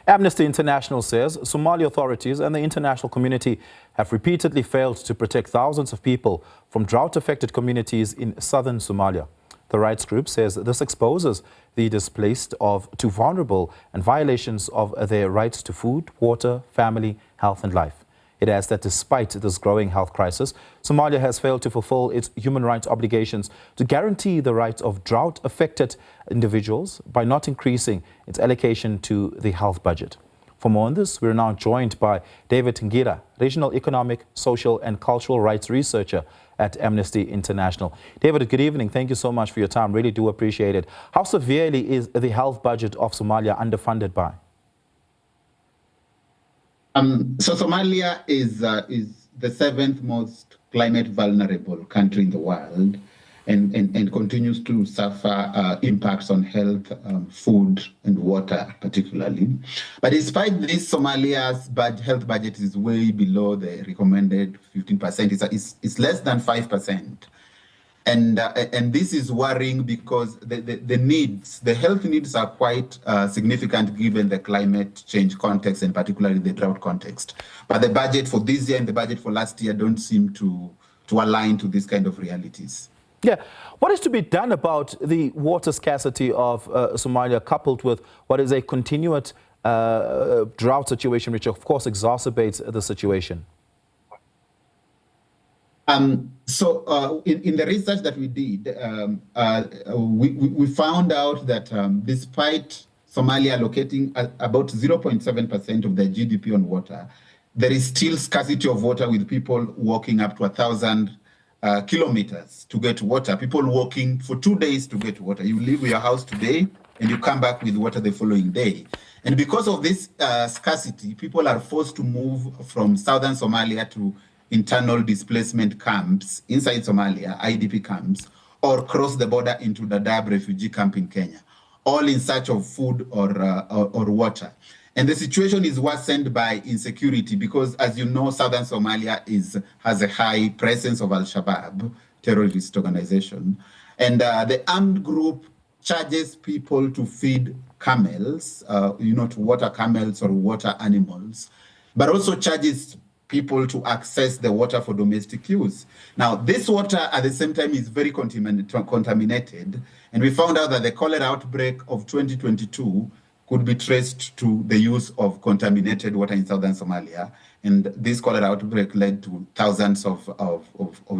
Amnesty International says Somali authorities and the international community have repeatedly failed to protect thousands of people from drought-affected communities in southern Somalia. The rights group says this exposes the displaced to vulnerable and violations of their rights to food, water, family, health and life. It adds that despite this growing health crisis, Somalia has failed to fulfill its human rights obligations to guarantee the rights of drought-affected individuals by not increasing its allocation to the health budget. For more on this, we're now joined by David Ngira, Regional Economic, Social and Cultural Rights Researcher at Amnesty International. David, good evening. Thank you so much for your time. Really do appreciate it. How severely is the health budget of Somalia underfunded by? So Somalia is the seventh most climate vulnerable country in the world and continues to suffer impacts on health, food and water particularly. But despite this, Somalia's health budget is way below the recommended 15%. It's less than 5%. And this is worrying because the health needs are quite significant given the climate change context and particularly the drought context. But the budget for this year and the budget for last year don't seem to align to these kind of realities. Yeah. What is to be done about the water scarcity of Somalia coupled with what is a continued drought situation, which of course exacerbates the situation? So in the research that we did, we found out that despite Somalia allocating about 0.7% of their GDP on water, there is still scarcity of water with people walking up to 1,000 kilometers to get water, people walking for 2 days to get water. You leave your house today and you come back with water the following day. And because of this scarcity, people are forced to move from southern Somalia to internal displacement camps inside Somalia, IDP camps, or cross the border into the Dadaab refugee camp in Kenya, all in search of food or water. And the situation is worsened by insecurity because, as you know, southern Somalia has a high presence of Al-Shabaab, terrorist organization. And the armed group charges people to feed camels, to water camels or water animals, but also charges people to access the water for domestic use. Now, this water at the same time is very contaminated, and we found out that the cholera outbreak of 2022 could be traced to the use of contaminated water in southern Somalia, and this cholera outbreak led to thousands of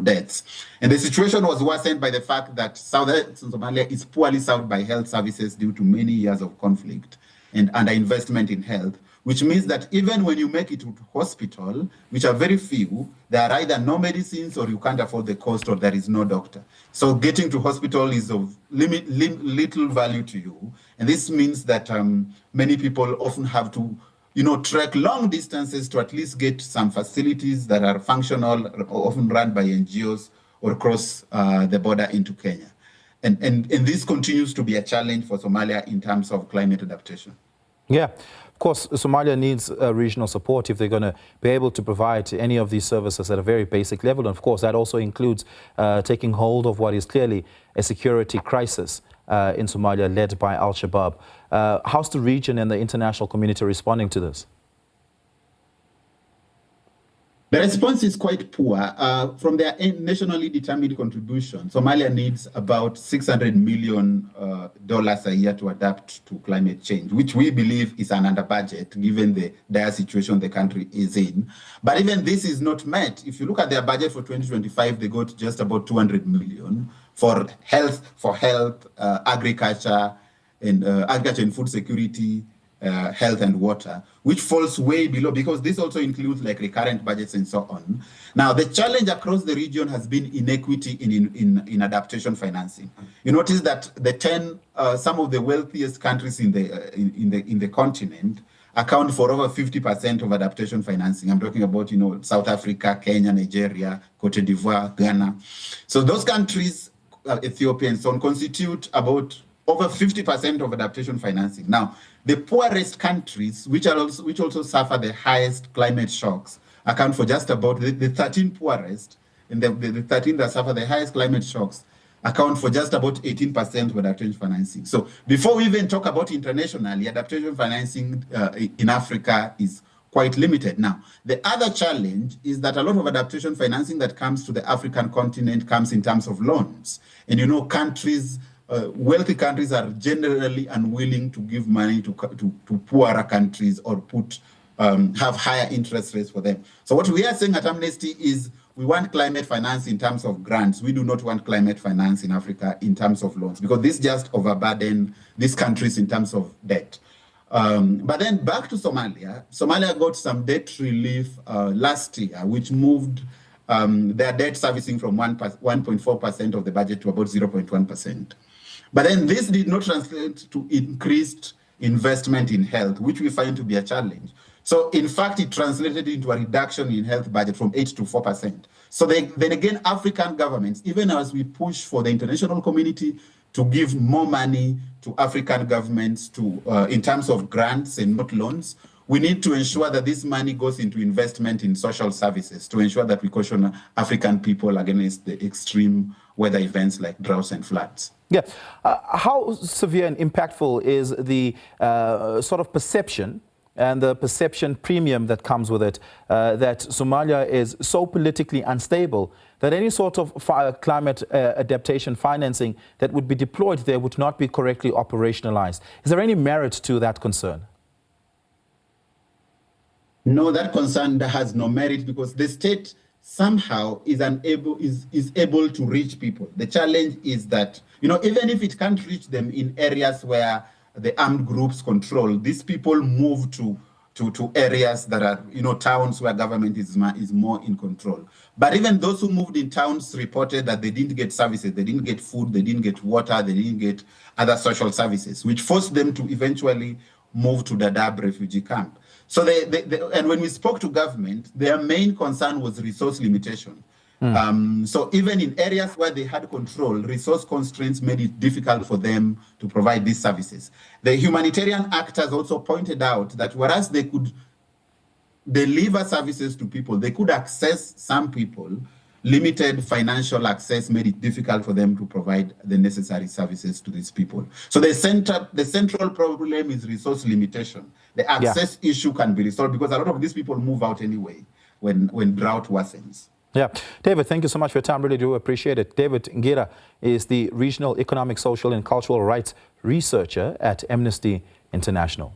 deaths. And the situation was worsened by the fact that southern Somalia is poorly served by health services due to many years of conflict and underinvestment in health, which means that even when you make it to hospital, which are very few, there are either no medicines or you can't afford the cost or there is no doctor. So getting to hospital is of little value to you. And this means that many people often have to trek long distances to at least get some facilities that are functional, often run by NGOs, or cross the border into Kenya. And this continues to be a challenge for Somalia in terms of climate adaptation. Yeah, of course, Somalia needs regional support if they're going to be able to provide any of these services at a very basic level. And of course, that also includes taking hold of what is clearly a security crisis in Somalia led by Al-Shabaab. How's the region and the international community responding to this? The response is quite poor. From their nationally determined contribution, Somalia needs about $600 million a year to adapt to climate change, which we believe is an under budget given the dire situation the country is in. But even this is not met. If you look at their budget for 2025, they got just about $200 million for health, agriculture and food security, health and water, which falls way below because this also includes like recurrent budgets and so on. Now, the challenge across the region has been inequity in adaptation financing. You notice that some of the wealthiest countries in the continent account for over 50% of adaptation financing. I'm talking about South Africa, Kenya, Nigeria, Cote d'Ivoire, Ghana. So those countries, Ethiopia and so on, constitute about over 50% of adaptation financing. Now, the poorest countries, which also suffer the highest climate shocks, account for just about the 13 poorest, and the 13 that suffer the highest climate shocks account for just about 18% of adaptation financing. So before we even talk about internationally, adaptation financing in Africa is quite limited. Now, the other challenge is that a lot of adaptation financing that comes to the African continent comes in terms of loans. And you know, countries, wealthy countries are generally unwilling to give money to poorer countries or have higher interest rates for them. So what we are saying at Amnesty is we want climate finance in terms of grants. We do not want climate finance in Africa in terms of loans, because this just overburden these countries in terms of debt. But then back to Somalia. Somalia got some debt relief last year, which moved their debt servicing from 1.4% of the budget to about 0.1%. But then this did not translate to increased investment in health, which we find to be a challenge. So in fact, it translated into a reduction in health budget from 8 to 4%. So then again, African governments, even as we push for the international community to give more money to African governments in terms of grants and not loans, we need to ensure that this money goes into investment in social services to ensure that we caution African people against the extreme weather events like droughts and floods. Yeah. How severe and impactful is the sort of perception and the perception premium that comes with it, that Somalia is so politically unstable that any sort of climate adaptation financing that would be deployed there would not be correctly operationalized? Is there any merit to that concern? No, that concern has no merit, because the state somehow is able to reach people. The challenge is that, you know, even if it can't reach them in areas where the armed groups control, these people move to areas that are, you know, towns where government is more in control. But even those who moved in towns reported that they didn't get services, they didn't get food, they didn't get water, they didn't get other social services, which forced them to eventually move to the Dadaab refugee camp. So and when we spoke to government, their main concern was resource limitation. So even in areas where they had control, resource constraints made it difficult for them to provide these services. The humanitarian actors also pointed out that whereas they could deliver services to people, they could access some people, limited financial access made it difficult for them to provide the necessary services to these people. So the central problem is resource limitation. The access issue can be resolved because a lot of these people move out anyway when drought worsens. Yeah. David, thank you so much for your time. Really do appreciate it. David Ngira is the Regional Economic, Social and Cultural Rights Researcher at Amnesty International.